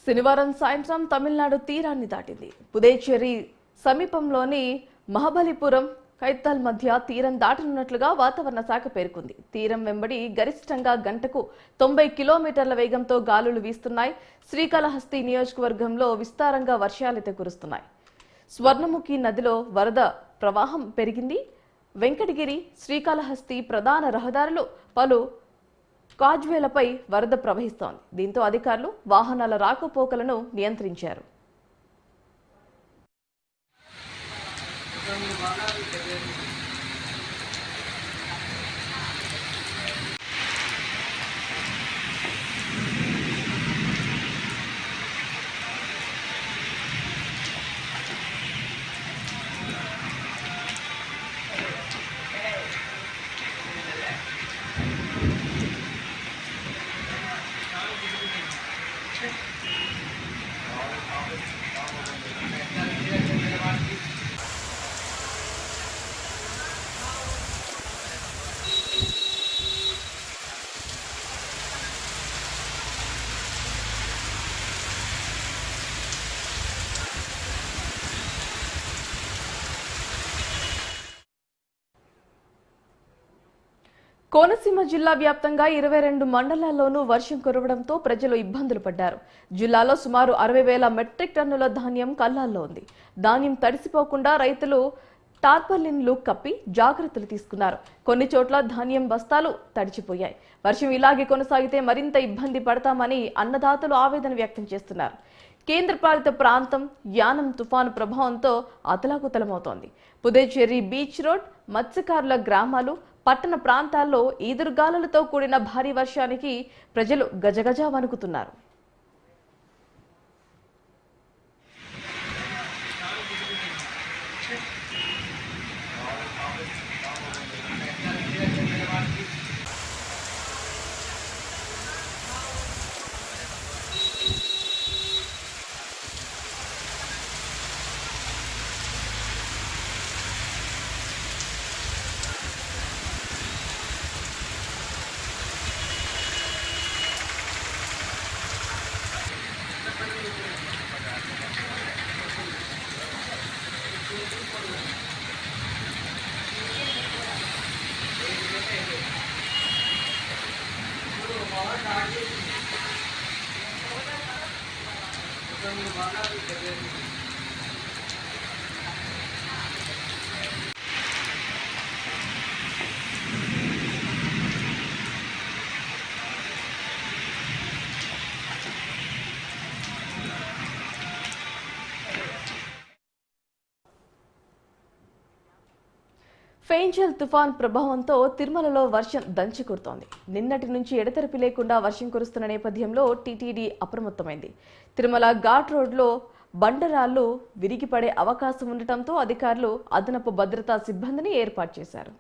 శనివారం సాయంత్రం తమిళనాడు తీరాన్ని దాటింది. పుదేచేరి సమీపంలోని మహాబలిపురం కైతల్ మధ్య తీరం దాటనున్నట్లుగా వాతావరణ శాఖ పేర్కొంది. తీరం వెంబడి గరిష్టంగా గంటకు 90 కిలోమీటర్ల వేగంతో గాలులు వీస్తున్నాయి. శ్రీకాళహస్తి నియోజకవర్గంలో విస్తారంగా వర్షాలైతే కురుస్తున్నాయి. స్వర్ణముఖి నదిలో వరద ప్రవాహం పెరిగింది. వెంకటగిరి శ్రీకాళహస్తి ప్రధాన రహదారులు పలు కాజ్వేలపై వరద ప్రవహిస్తోంది. దీంతో అధికారులు వాహనాల రాకపోకలను నియంత్రించారు. కోనసీమ జిల్లా వ్యాప్తంగా 22 మండలాల్లోనూ వర్షం కురవడంతో ప్రజలు ఇబ్బందులు పడ్డారు. జిల్లాలో సుమారు 60,000 మెట్రిక్ టన్నుల ధాన్యం కల్లాల్లో ఉంది. ధాన్యం తడిసిపోకుండా రైతులు టార్పాలిన్లు కప్పి జాగ్రత్తలు తీసుకున్నారు. కొన్ని చోట్ల ధాన్యం బస్తాలు తడిచిపోయాయి. వర్షం ఇలాగే కొనసాగితే మరింత ఇబ్బంది పడతామని అన్నదాతలు ఆవేదన వ్యక్తం చేస్తున్నారు. కేంద్రపాలిత ప్రాంతం యానం తుఫాను ప్రభావంతో అతలాకుతలమవుతోంది. పుదేచేరి బీచ్ రోడ్, మత్స్యకారుల గ్రామాలు, పట్టణ ప్రాంతాల్లో ఈదురుగాలులతో కూడిన భారీ వర్షానికి ప్రజలు గజగజ వణుకుతున్నారు. ఫెయింజల్ తుఫాన్ ప్రభావంతో తిరుమలలో వర్షం దంచి కొడుతోంది. నిన్నటి నుంచి ఎడతెరిపి లేకుండా వర్షం కురుస్తున్న నేపథ్యంలో టీటీడీ అప్రమత్తమైంది. తిరుమల ఘాట్ రోడ్లో బండరాళ్లు విరిగిపడే అవకాశం ఉండటంతో అధికారులు అదనపు భద్రతా సిబ్బందిని ఏర్పాటు చేశారు.